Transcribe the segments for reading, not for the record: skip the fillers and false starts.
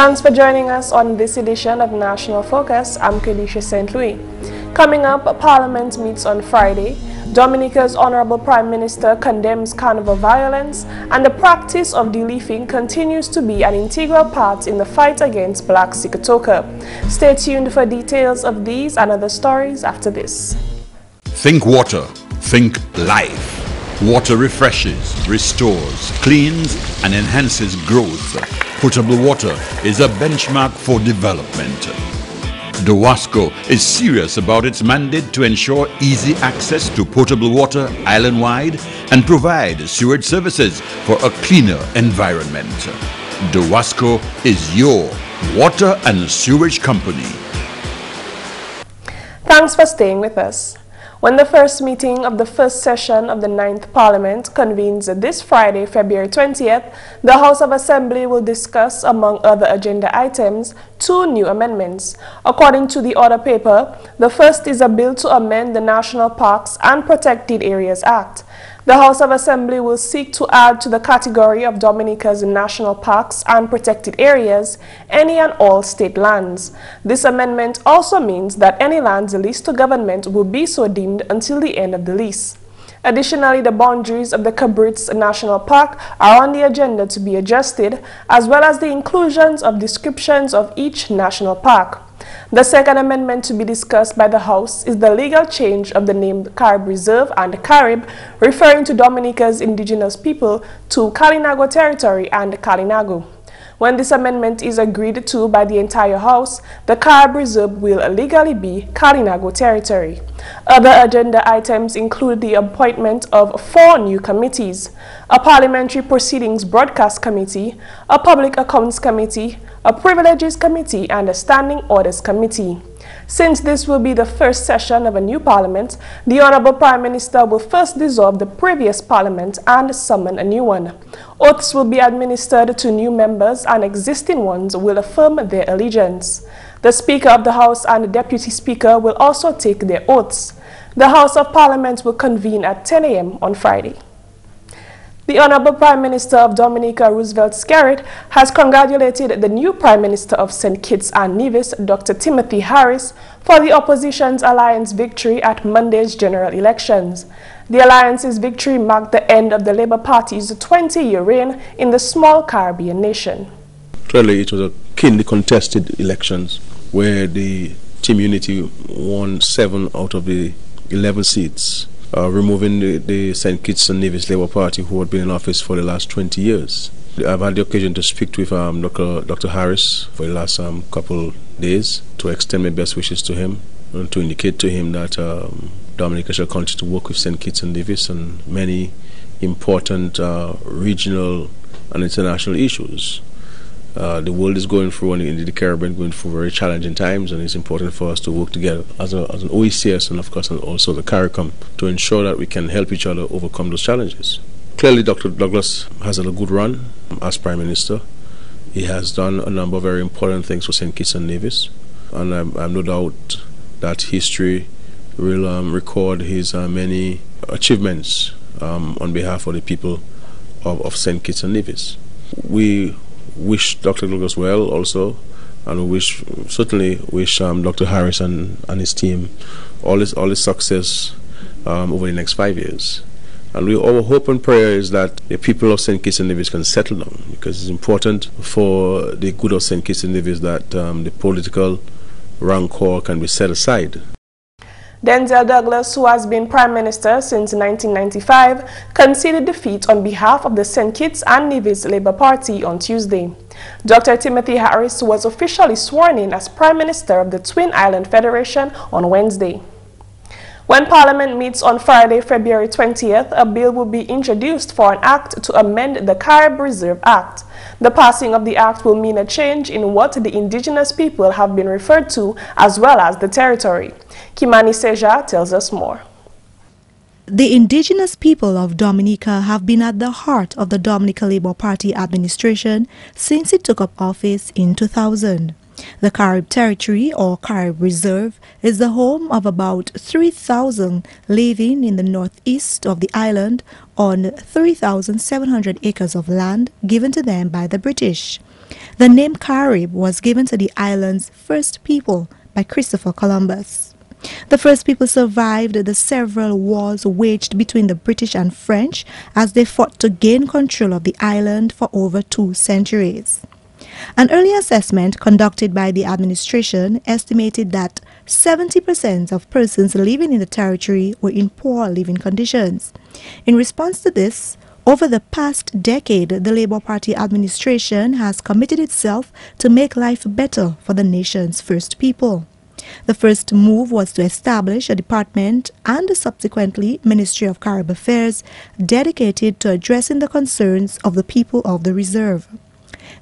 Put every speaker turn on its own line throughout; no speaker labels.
Thanks for joining us on this edition of National Focus. I'm Kerdisha St. Louis. Coming up, Parliament meets on Friday. Dominica's Honorable Prime Minister condemns carnival violence, and the practice of deleafing continues to be an integral part in the fight against Black Sigatoka. Stay tuned for details of these and other stories after this.
Think water, think life. Water refreshes, restores, cleans, and enhances growth. Potable water is a benchmark for development. DOWASCO is serious about its mandate to ensure easy access to potable water island-wide and provide sewage services for a cleaner environment. DOWASCO is your water and sewage company.
Thanks for staying with us. When the first meeting of the first session of the 9th Parliament convenes this Friday, February 20th, the House of Assembly will discuss, among other agenda items, 2 new amendments. According to the order paper, the first is a bill to amend the National Parks and Protected Areas Act. The House of Assembly will seek to add to the category of Dominica's national parks and protected areas any and all state lands. This amendment also means that any lands leased to government will be so deemed until the end of the lease. Additionally, the boundaries of the Kerdisha National Park are on the agenda to be adjusted, as well as the inclusions of descriptions of each national park. The second amendment to be discussed by the House is the legal change of the name Carib Reserve and Carib, referring to Dominica's indigenous people, to Carinago Territory and Carinago. When this amendment is agreed to by the entire House, the Carib Reserve will legally be Carinago Territory. Other agenda items include the appointment of 4 new committees: a Parliamentary Proceedings Broadcast Committee, a Public Accounts Committee, a Privileges Committee, and a Standing Orders Committee. Since this will be the first session of a new Parliament, the Honorable Prime Minister will first dissolve the previous Parliament and summon a new one. Oaths will be administered to new members, and existing ones will affirm their allegiance. The Speaker of the House and the Deputy Speaker will also take their oaths. The House of Parliament will convene at 10 a.m. on Friday. The Honorable Prime Minister of Dominica, Roosevelt Skerrit, has congratulated the new Prime Minister of St. Kitts and Nevis, Dr. Timothy Harris, for the opposition's alliance victory at Monday's general elections. The alliance's victory marked the end of the Labour Party's 20-year reign in the small Caribbean nation.
Clearly, it was a keenly contested elections where the Team Unity won 7 out of the 11 seats. Removing the St. Kitts and Nevis Labour Party, who had been in office for the last 20 years. I've had the occasion to speak with Dr. Harris for the last couple days to extend my best wishes to him and to indicate to him that Dominica shall continue to work with St. Kitts and Nevis on many important regional and international issues. The world is going through, and indeed the Caribbean going through very challenging times, and it's important for us to work together as an OECS and of course and also the CARICOM to ensure that we can help each other overcome those challenges. Clearly, Dr. Douglas has had a good run as Prime Minister. He has done a number of very important things for St. Kitts and Nevis, and I have no doubt that history will record his many achievements on behalf of the people of St. Kitts and Nevis. We wish Dr. Douglas well also, and we certainly wish Dr. Harris and his team all his success over the next 5 years. And our hope and prayer is that the people of St. Kitts and Nevis can settle down, because it's important for the good of St. Kitts and Nevis that the political rancor can be set aside.
Denzel Douglas, who has been Prime Minister since 1995, conceded defeat on behalf of the St. Kitts and Nevis Labour Party on Tuesday. Dr. Timothy Harris was officially sworn in as Prime Minister of the Twin Island Federation on Wednesday. When Parliament meets on Friday, February 20th, a bill will be introduced for an act to amend the Carib Reserve Act. The passing of the act will mean a change in what the indigenous people have been referred to, as well as the territory. Kimani Seja tells us more.
The indigenous people of Dominica have been at the heart of the Dominica Labour Party administration since it took up office in 2000. The Carib Territory, or Carib Reserve, is the home of about 3,000 living in the northeast of the island on 3,700 acres of land given to them by the British. The name Carib was given to the island's first people by Christopher Columbus. The first people survived the several wars waged between the British and French as they fought to gain control of the island for over 2 centuries. An early assessment conducted by the administration estimated that 70% of persons living in the territory were in poor living conditions. In response to this, over the past decade, the Labour Party administration has committed itself to make life better for the nation's first people. The first move was to establish a department and subsequently Ministry of Carib Affairs dedicated to addressing the concerns of the people of the reserve.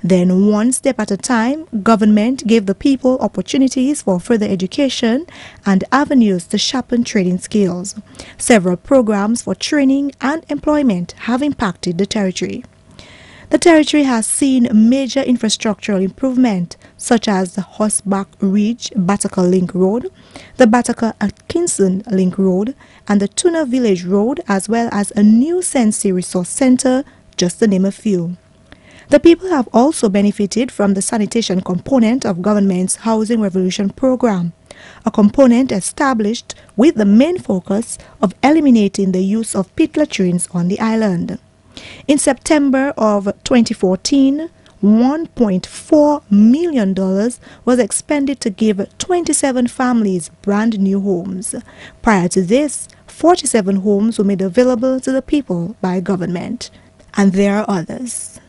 Then, one step at a time, government gave the people opportunities for further education and avenues to sharpen trading skills. Several programs for training and employment have impacted the territory. The territory has seen major infrastructural improvement, such as the Horseback Ridge Bataka Link Road, the Bataka Atkinson Link Road, and the Tuna Village Road, as well as a new Sensi Resource Center, just to name a few. The people have also benefited from the sanitation component of government's Housing Revolution program, a component established with the main focus of eliminating the use of pit latrines on the island. In September of 2014, $1.4 million was expended to give 27 families brand new homes. Prior to this, 47 homes were made available to the people by government. And there are others.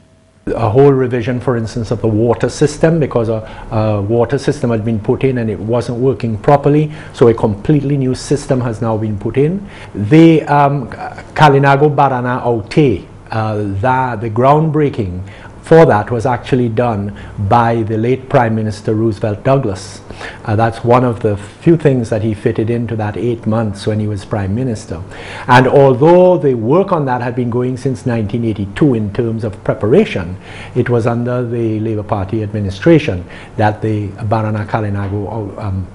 A whole revision, for instance, of the water system, because a water system had been put in and it wasn't working properly, so a completely new system has now been put in. The Kalinago Barana Aute, the groundbreaking for that was actually done by the late Prime Minister Roosevelt Douglas. That's one of the few things that he fitted into that 8 months when he was Prime Minister. And although the work on that had been going since 1982 in terms of preparation, it was under the Labour Party administration that the Barana Kalinago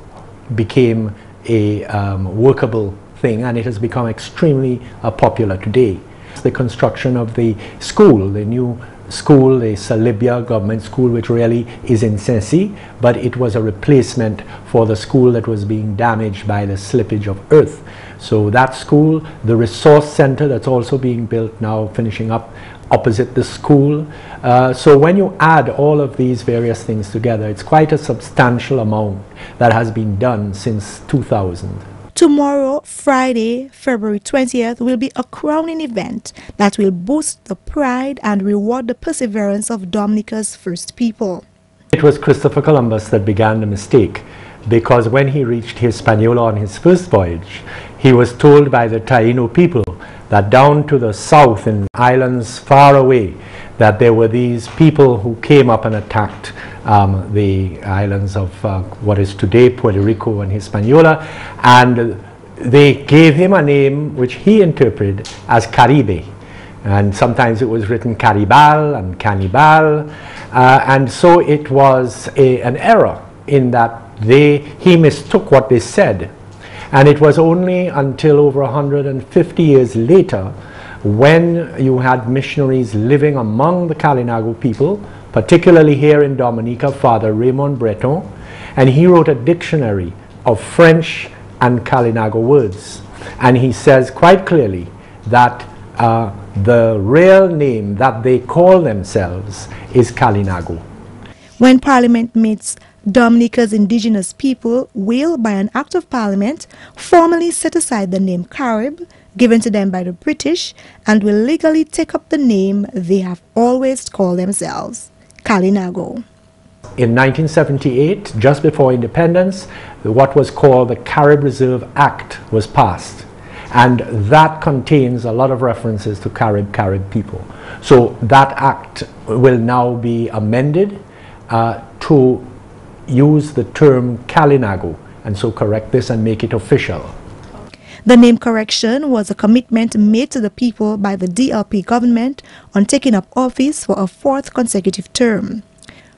became a workable thing, and it has become extremely popular today. The construction of the school, the new school, the Salibia government school, which really is in Sensi, but it was a replacement for the school that was being damaged by the slippage of earth. So that school, the resource center that's also being built now, finishing up opposite the school. So when you add all of these various things together, it's quite a substantial amount that has been done since 2000.
Tomorrow, Friday, February 20th, will be a crowning event that will boost the pride and reward the perseverance of Dominica's first people.
It was Christopher Columbus that began the mistake, because when he reached Hispaniola on his first voyage, he was told by the Taino people that down to the south in islands far away, that there were these people who came up and attacked the islands of what is today Puerto Rico and Hispaniola, and they gave him a name which he interpreted as Caribe, and sometimes it was written Caribal and Cannibal, and so it was an error in that he mistook what they said. And it was only until over 150 years later, when you had missionaries living among the Kalinago people, particularly here in Dominica, Father Raymond Breton, and he wrote a dictionary of French and Kalinago words. And he says quite clearly that the real name that they call themselves is Kalinago.
When Parliament meets, Dominica's indigenous people will, by an act of Parliament, formally set aside the name Carib, given to them by the British, and will legally take up the name they have always called themselves, Kalinago.
In 1978, just before independence, what was called the Carib Reserve Act was passed. And that contains a lot of references to Carib people. So that act will now be amended to use the term Kalinago, and so correct this and make it official.
The name correction was a commitment made to the people by the DLP government on taking up office for a 4th consecutive term.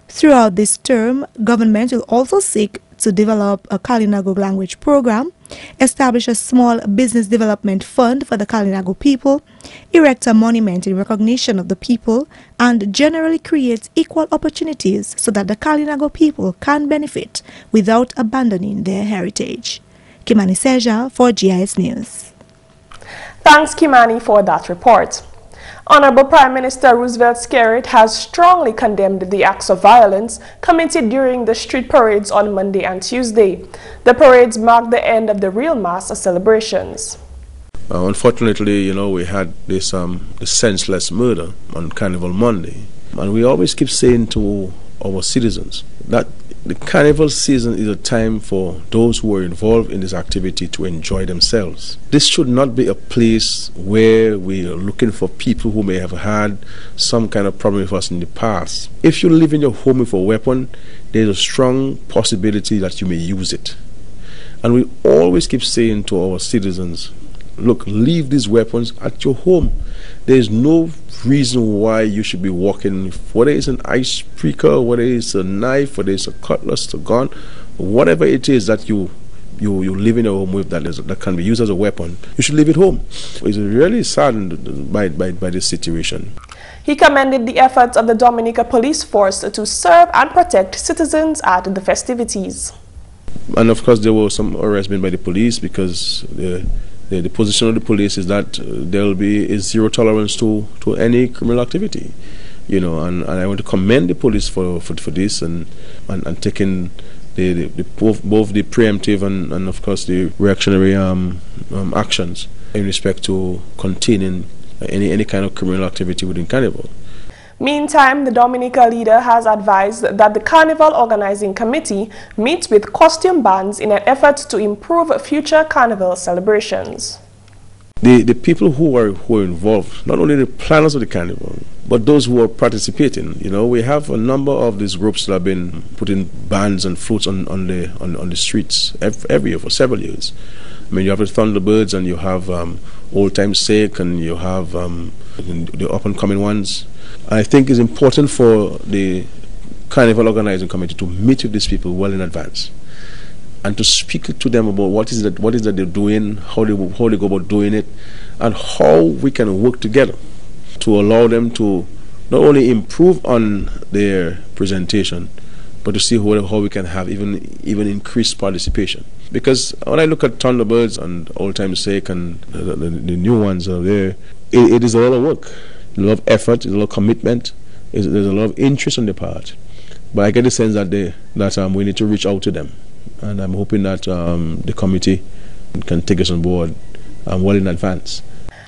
Throughout this term, government will also seek to develop a Kalinago language program, establish a small business development fund for the Kalinago people, erect a monument in recognition of the people, and generally create equal opportunities so that the Kalinago people can benefit without abandoning their heritage. Kimani Seja for GIS News.
Thanks, Kimani, for that report. Honorable Prime Minister Roosevelt Skerrit has strongly condemned the acts of violence committed during the street parades on Monday and Tuesday. The parades marked the end of the real mass celebrations.
Unfortunately, we had this senseless murder on Carnival Monday, and we always keep saying to our citizens that the Carnival season is a time for those who are involved in this activity to enjoy themselves. This should not be a place where we are looking for people who may have had some kind of problem with us in the past. If you live in your home with a weapon, there's a strong possibility that you may use it. And we always keep saying to our citizens, look, leave these weapons at your home. There is no reason why you should be walking, whether it's an icebreaker, whether it's a knife, whether it's a cutlass, a gun, whatever it is that you live in your home with that can be used as a weapon, you should leave it home. It's really saddened by this situation.
He commended the efforts of the Dominica Police Force to serve and protect citizens at the festivities.
And of course there were some arrests made by the police, because the position of the police is that there will be a zero tolerance to any criminal activity, and I want to commend the police for this and taking both the preemptive and of course the reactionary actions in respect to containing any kind of criminal activity within Carnival.
Meantime, the Dominica leader has advised that the Carnival Organizing Committee meets with costume bands in an effort to improve future Carnival celebrations.
The people who are involved, not only the planners of the Carnival, but those who are participating, we have a number of these groups that have been putting bands and floats on the streets every year for several years. I mean, you have the Thunderbirds, and you have Old Time's Sake, and you have the up-and-coming ones. I think it's important for the Carnival Organizing Committee to meet with these people well in advance and to speak to them about what is that they're doing, how they go about doing it, and how we can work together to allow them to not only improve on their presentation, but to see how we can have even increased participation. Because when I look at Thunderbirds and Old Time's Sake and the new ones are there, it is a lot of work. A lot of effort, a lot of commitment, there's a lot of interest on their part. But I get the sense that we need to reach out to them, and I'm hoping that the committee can take us on board well in advance.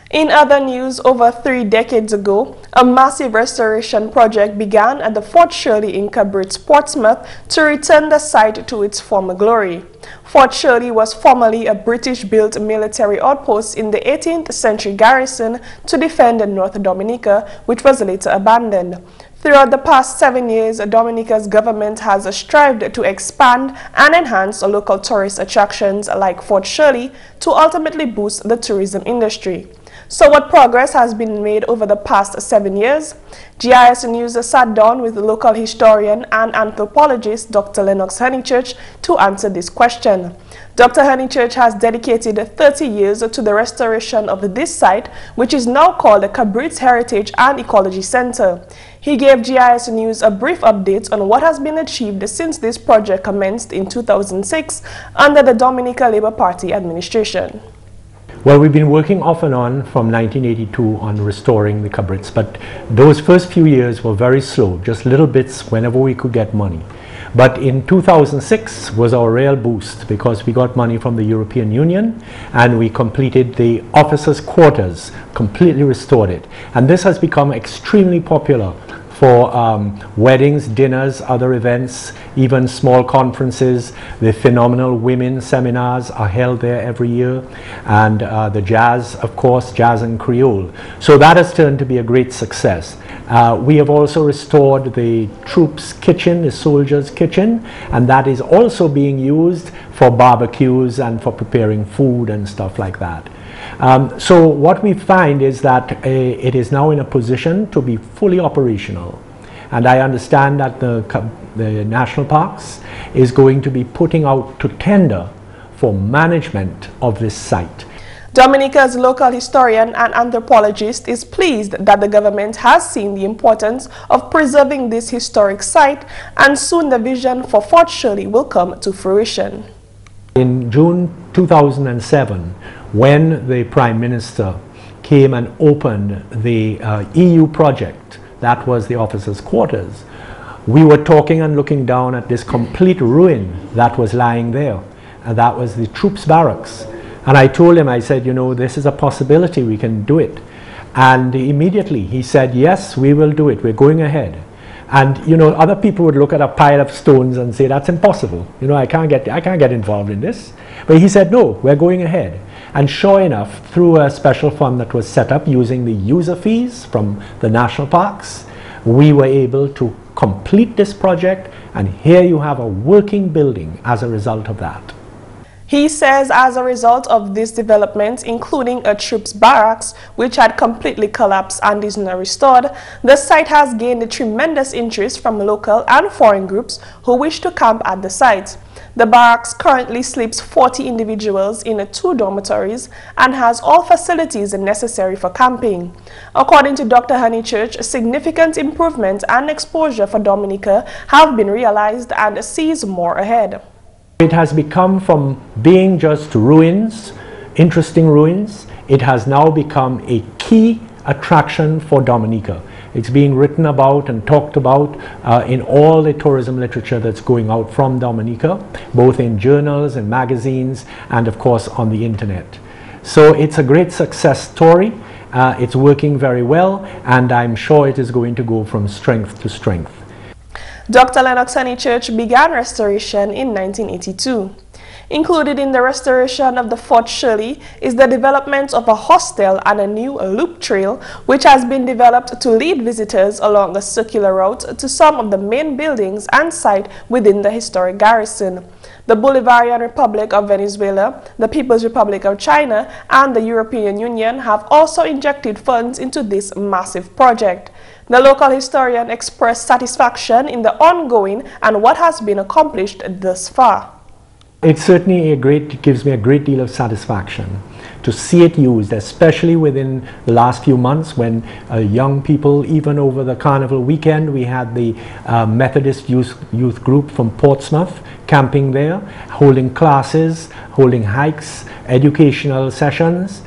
In other news, over 3 decades ago, a massive restoration project began at the Fort Shirley in Cabrit, Portsmouth, to return the site to its former glory. Fort Shirley was formerly a British-built military outpost in the 18th century garrison to defend North Dominica, which was later abandoned. Throughout the past 7 years, Dominica's government has strived to expand and enhance local tourist attractions like Fort Shirley to ultimately boost the tourism industry. So what progress has been made over the past 7 years? GIS News sat down with local historian and anthropologist Dr. Lennox Honeychurch to answer this question. Dr. Honeychurch has dedicated 30 years to the restoration of this site, which is now called the Cabrit Heritage and Ecology Center. He gave GIS News a brief update on what has been achieved since this project commenced in 2006 under the Dominica Labour Party administration.
Well, we've been working off and on from 1982 on restoring the Cabrits, but those first few years were very slow, just little bits whenever we could get money. But in 2006 was our real boost, because we got money from the European Union and we completed the officers' quarters, completely restored it. And this has become extremely popular for weddings, dinners, other events, even small conferences. The phenomenal women seminars are held there every year, and the jazz, of course, jazz and Creole. So that has turned to be a great success. We have also restored the troops' kitchen, the soldiers' kitchen, and that is also being used for barbecues and for preparing food and stuff like that. So what we find is that it is now in a position to be fully operational. And I understand that the national parks is going to be putting out to tender for management of this site.
Dominica's local historian and anthropologist is pleased that the government has seen the importance of preserving this historic site, and soon the vision for Fort Shirley will come to fruition.
In June 2007, when the Prime Minister came and opened the EU project, that was the officers' quarters, we were talking and looking down at this complete ruin that was lying there, and that was the troops' barracks. And I told him, I said, you know, this is a possibility, we can do it. And immediately he said, yes, we will do it, we're going ahead. And you know, other people would look at a pile of stones and say, that's impossible. You know, I can't get involved in this. But he said, no, we're going ahead. And sure enough, through a special fund that was set up using the user fees from the national parks, we were able to complete this project, and here you have a working building as a result of that.
He says as a result of this development, including a troops barracks, which had completely collapsed and is now restored, the site has gained a tremendous interest from local and foreign groups who wish to camp at the site. The barracks currently sleeps 40 individuals in 2 dormitories and has all facilities necessary for camping. According to Dr. Honeychurch, significant improvement and exposure for Dominica have been realized and sees more ahead.
It has become from being just ruins, interesting ruins, it has now become a key attraction for Dominica. It's being written about and talked about in all the tourism literature that's going out from Dominica, both in journals and magazines and of course on the internet. So it's a great success story, it's working very well, and I'm sure it is going to go from strength to strength.
Dr. Lennox Honeychurch began restoration in 1982. Included in the restoration of the Fort Shirley is the development of a hostel and a new loop trail, which has been developed to lead visitors along a circular route to some of the main buildings and site within the historic garrison. The Bolivarian Republic of Venezuela, the People's Republic of China, and the European Union have also injected funds into this massive project. The local historian expressed satisfaction in the ongoing and what has been accomplished thus far.
It's certainly it gives me a great deal of satisfaction to see it used, especially within the last few months when young people, even over the Carnival weekend, we had the Methodist youth group from Portsmouth camping there, holding classes, holding hikes, educational sessions.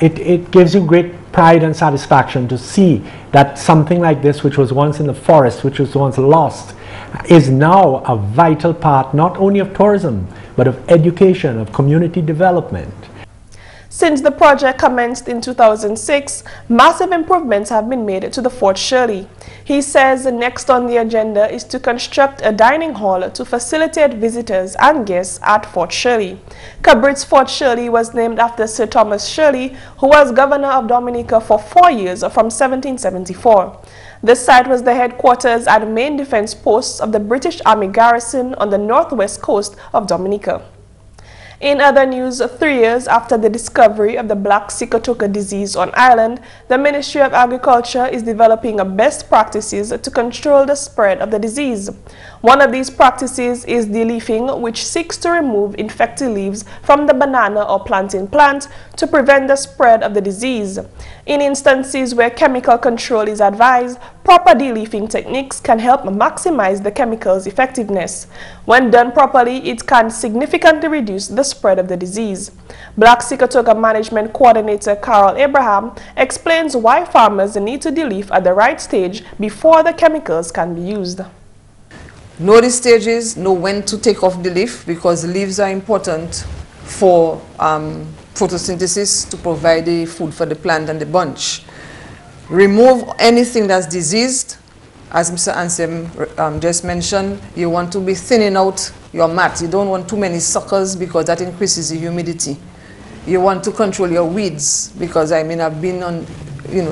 It gives you great pride and satisfaction to see that something like this, which was once in the forest, which was once lost, is now a vital part not only of tourism, but of education, of community development.
Since the project commenced in 2006, massive improvements have been made to the Fort Shirley. He says next on the agenda is to construct a dining hall to facilitate visitors and guests at Fort Shirley. Cabrit's Fort Shirley was named after Sir Thomas Shirley, who was governor of Dominica for 4 years from 1774. The site was the headquarters and main defense posts of the British Army garrison on the northwest coast of Dominica. In other news, 3 years after the discovery of the Black Sigatoka disease on Ireland, the Ministry of Agriculture is developing best practices to control the spread of the disease. One of these practices is de-leafing, which seeks to remove infected leaves from the banana or plantain plant to prevent the spread of the disease. In instances where chemical control is advised, proper de-leafing techniques can help maximize the chemical's effectiveness. When done properly, it can significantly reduce the spread of the disease. Black Sigatoka Management Coordinator Carol Abraham explains why farmers need to de-leaf at the right stage before the chemicals can be used.
Know the stages, know when to take off the leaf, because the leaves are important for photosynthesis to provide the food for the plant and the bunch. Remove anything that's diseased. As Mr. Ansem just mentioned, you want to be thinning out your mat. You don't want too many suckers because that increases the humidity. You want to control your weeds, because I mean I've been on,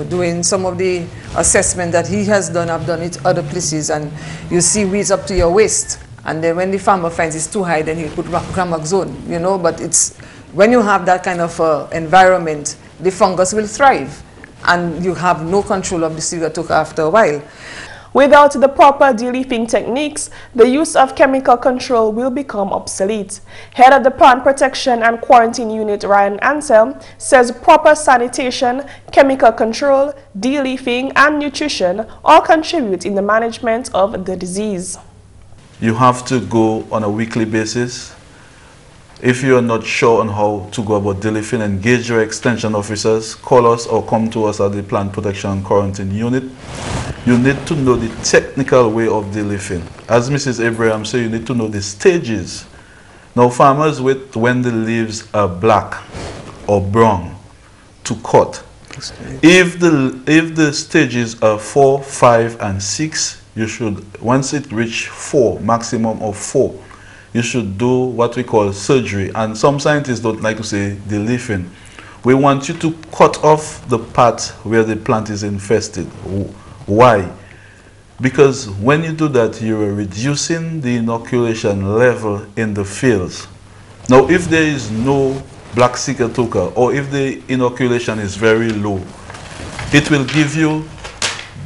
doing some of the assessment that he has done. I've done it other places, and you see weeds up to your waist, and then when the farmer finds it's too high, then he'll put Gramaxone, but it's when you have that kind of environment, the fungus will thrive and you have no control of the Sigatoka after a while.
Without the proper de-leafing techniques, the use of chemical control will become obsolete. Head of the Plant Protection and Quarantine Unit, Ryan Anselm, says proper sanitation, chemical control, de-leafing, and nutrition all contribute in the management of the disease.
You have to go on a weekly basis. If you are not sure on how to go about de-leafing, engage your extension officers, call us or come to us at the Plant Protection and Quarantine Unit. You need to know the technical way of de-leafing. As Mrs. Abraham said, you need to know the stages. Now farmers wait when the leaves are black or brown to cut. If the stages are 4, 5, and 6, you should, once it reach 4, maximum of 4, you should do what we call surgery. And some scientists don't like to say de-leafing. We want you to cut off the part where the plant is infested. Why? Because when you do that, you are reducing the inoculation level in the fields. Now, if there is no Black Sigatoka, or if the inoculation is very low, it will give you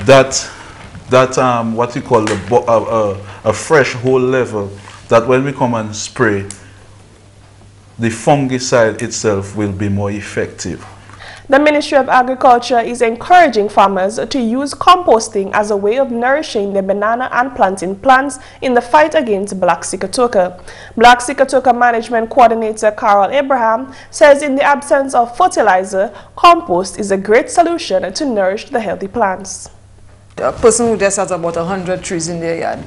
that what we call a fresh whole level, that when we come and spray, the fungicide itself will be more effective.
The Ministry of Agriculture is encouraging farmers to use composting as a way of nourishing their banana and plantain plants in the fight against Black Sigatoka. Black Sigatoka Management Coordinator Carol Abraham says in the absence of fertilizer, compost is a great solution to nourish the healthy plants.
A person who just has about 100 trees in their yard,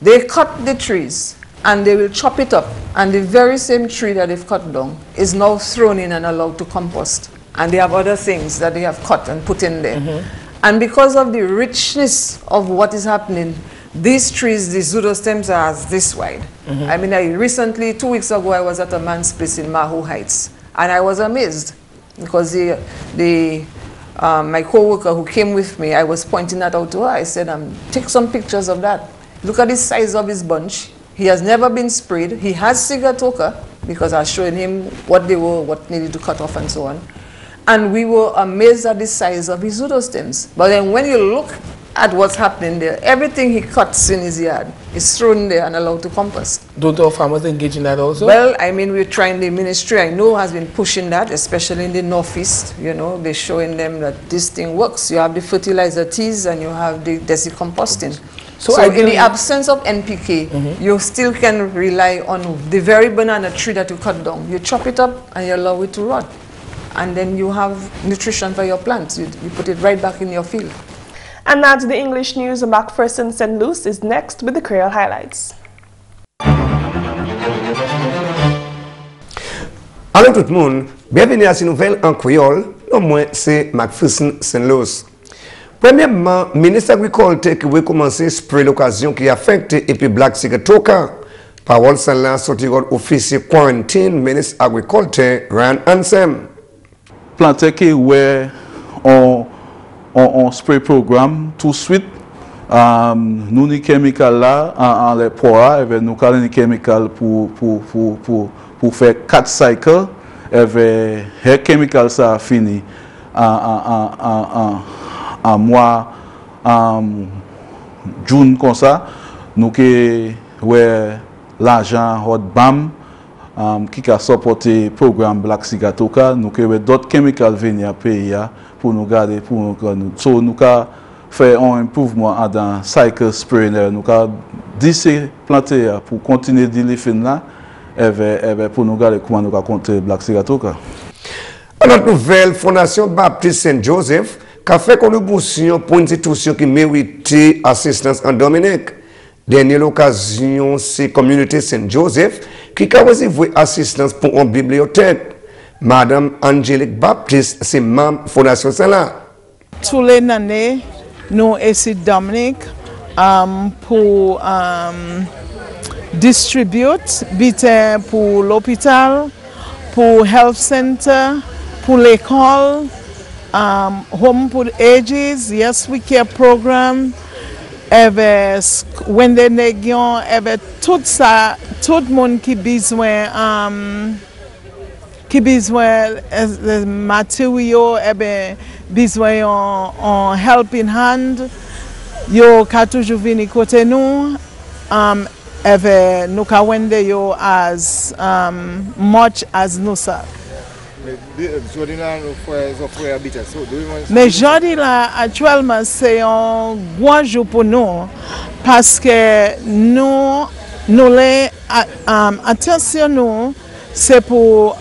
they cut the trees and they will chop it up, and the very same tree that they've cut down is now thrown in and allowed to compost. And they have other things that they have cut and put in there. And because of the richness of what is happening, these trees, the pseudostems are this wide. I mean, recently, 2 weeks ago, I was at a man's place in Maho Heights, and I was amazed because my co-worker who came with me, I was pointing that out to her. I said, take some pictures of that. Look at the size of his bunch. He has never been sprayed. He has Sigatoka, because I was showing him what needed to cut off and so on. And we were amazed at the size of his pseudostems. But then when you look at what's happening there, everything he cuts in his yard is thrown there and allowed to compost.
Don't all farmers engage in that also?
Well, I mean, we're trying, the ministry, I know, has been pushing that, especially in the Northeast. You know, they're showing them that this thing works. You have the fertilizer teas and you have the decomposting. So in the absence of NPK, you still can rely on the very banana tree that you cut down. You chop it up and you allow it to rot. And then you have nutrition for your plants. You put it right back in your field.
And that's the English news. McPherson St. Luce is next with the Creole highlights.
Allô tout le monde, bienvenue à cette nouvelle en créole. Moi, c'est McPherson St. Luce. Premièrement, le ministre agriculture qui veut commencer à spray l'occasion qui affecte et puis Black Sigatoka. Parole celle-là sorti officier quarantine, ministre agriculture Ryan Anselm.
Planter qui ouais on spray programme tout de suite. Nous ni chemical là en les poids avec nous calons ni chemical pour faire 4 cycles avec hair chemical ça fini en mois June comme ça nous que ouais l'argent hot bam qui a supporté le programme Black Sigatoka, nous avons d'autres chemicals venir à pays pour nous garder, pour nous so, nous avons fait un improvement dans le cycle spray, nous avons dit planter pour continuer de leafing là, et pour nous garder comment nous avons contrer Black Sigatoka.
Notre nouvelle Fondation Baptiste Saint-Joseph a fait contribution pour une institution qui mérite assistance en Dominique. Dernière occasion, c'est Communauté Saint-Joseph qui a reçu assistance pour une bibliothèque. Madame Angélique Baptiste, c'est membre de la Fondation Saint-La.
Tous les années, nous, ici Dominique, pour distribuer des pour l'hôpital, pour health center, pour l'école, home for ages, yes we care program. When they négion, tout ça, tout le monde qui besoin de matériaux, besoin en helping hand. yo ka toujou vini kote nou, eve nou ka wende yo as much as nou sa. Mais jodi la, actuellement, c'est un gros jour pour nous parce que nous les attention nous, c'est pour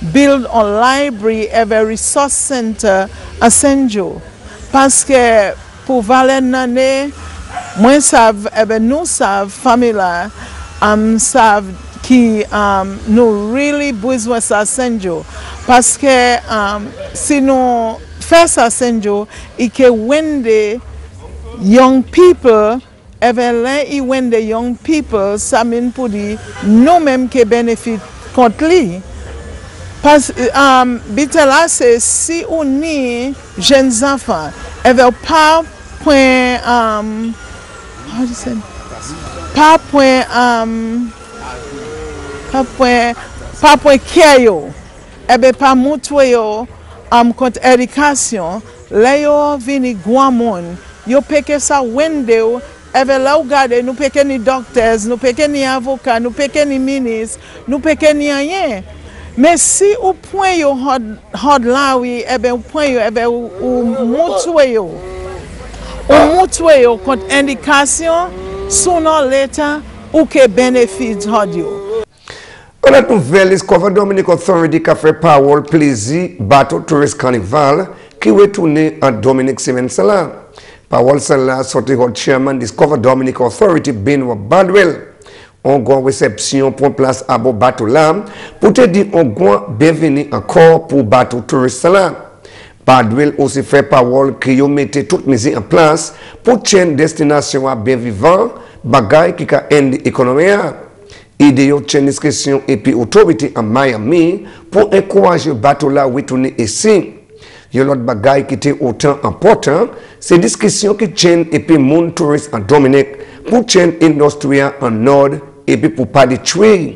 build a library et a resource center à Saint-Jo. Parce que pour valer l'année, moi savent, nous savent, famille là, savent qui nous really besoin ça Saint-Jo. Parce que si nous faisons ça Saint-Jo, et que when the young people, when the young people, ça mean pour dire nous-mêmes qui bénéfitent contre lui. Parce que là, c'est si on est jeunes enfants, ils ne pas point, pas point care yo, pas montrer yo contre éducation, là yo vini grand monde, yo peke ça wende là regarder nous peke ni docteurs, nous peke ni avocats, nous peke ni ministres, nous peke ni rien. Mais si au point yo hard là oui, au point yo ou montrer yo contre éducation, sooner or later ou que bénéfice hard yo.
On a nouvelle Discover Dominica Authority qui a fait parole plaisir bateau tourist Carnival qui retourne à Dominique semaine cela. Parole cela sorti au chairman Discover Dominica Authority Benoit Badwell. On a une réception pour place à beau bateau là pour te dire on a bienvenue encore pour bateau tourist cela. Badwell aussi fait parole qui a mis toutes mesures en place pour chaîne destination à bien vivant, bagaille qui a aidé l'économie. Idée de discussion et puis autorité à Miami pour encourager le bateau là retourner ici. Il y a l'autre bagaille qui était autant important, c'est discussion qui tient et puis mon touriste en Dominique pour chaîne industrielle en Nord et puis pour pas détruire.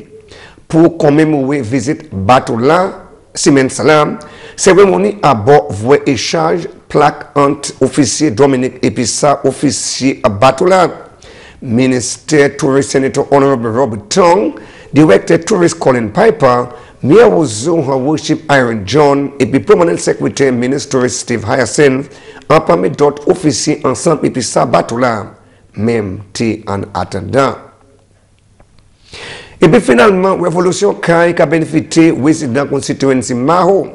Pour commémorer visite bateau là, semaine salam, cérémonie à bord voie échange plaque entre officier Dominique et puis ça officier à bateau là. Minister Tourist Senator Honorable Robert Tong, Director Tourist Colin Piper, Mayor Her Worship Iron John, et puis Permanent Secretary Minister Steve Hyacinth, en parmi d'autres officiers ensemble, et puis ça bateau là, même t'es en attendant. Et puis finalement, Révolution Kai qui a bénéficié résident constituency Maho,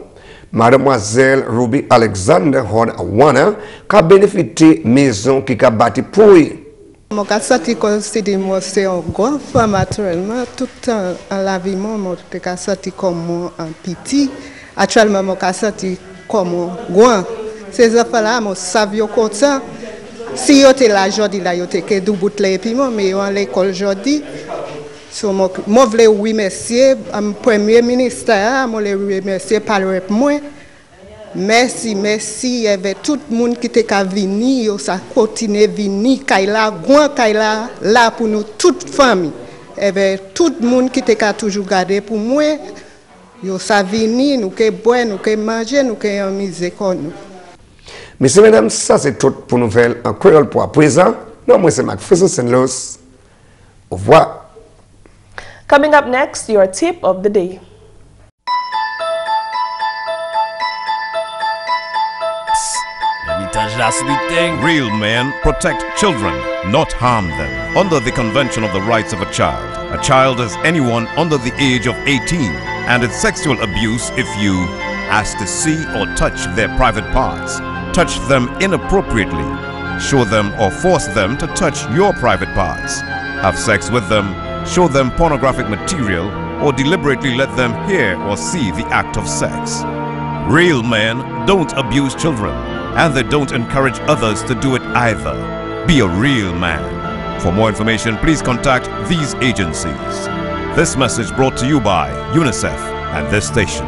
Mademoiselle Ruby Alexander Hord Awana, qui a bénéficié maison qui a bâti pour lui.
Mon cas sorti considère c'est un grand femme naturellement tout en la vie mon cas sorti comme un petit actuellement mon cas sorti comme grand ces enfants là mon savio comme ça si yo était là aujourd'hui là yo était que double et puis moi mais à l'école aujourd'hui so moi voulais oui merci premier ministre moi les remercier par le moi. Merci, il y avait tout le monde qui était venu, ça continue à venir, là pour nous, toute famille. Il y avait tout le monde qui était toujours gardé pour moi. Ça venu, nous qui boire, nous qui manger, nous qui amuser comme nous.
Messieurs, mesdames, ça c'est tout pour nouvelle en créole pour à présent. Non, moi c'est McPherson, Luce. Au revoir.
Coming up next, your tip of the day.
That sweet thing. Real men protect children, not harm them. Under the Convention of the Rights of a child is anyone under the age of 18, and it's sexual abuse if you ask to see or touch their private parts, touch them inappropriately, show them or force them to touch your private parts, have sex with them, show them pornographic material, or deliberately let them hear or see the act of sex. Real men don't abuse children, and they don't encourage others to do it either. Be a real man. For more information, please contact these agencies. This message brought to you by UNICEF and this station.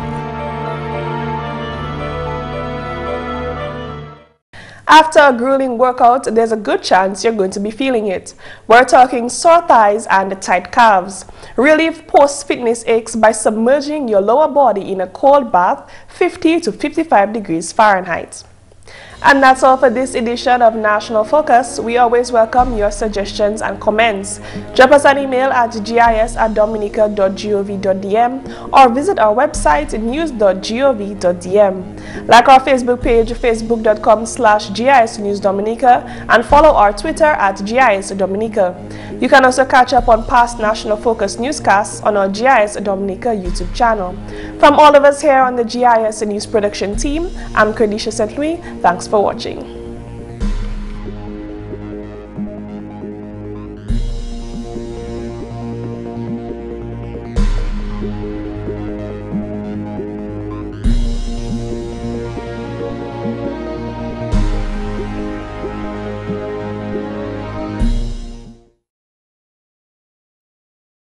After a grueling workout, there's a good chance you're going to be feeling it. We're talking sore thighs and tight calves. Relieve post-fitness aches by submerging your lower body in a cold bath, 50 to 55 degrees Fahrenheit. And that's all for this edition of National Focus. We always welcome your suggestions and comments. Drop us an email at gis@dominica.gov.dm or visit our website news.gov.dm. Like our Facebook page, facebook.com/GIS News Dominica, and follow our Twitter at GIS Dominica. You can also catch up on past National Focus newscasts on our GIS Dominica YouTube channel. From all of us here on the GIS News production team, I'm Kerdisha St. Louis. Thanks for watching.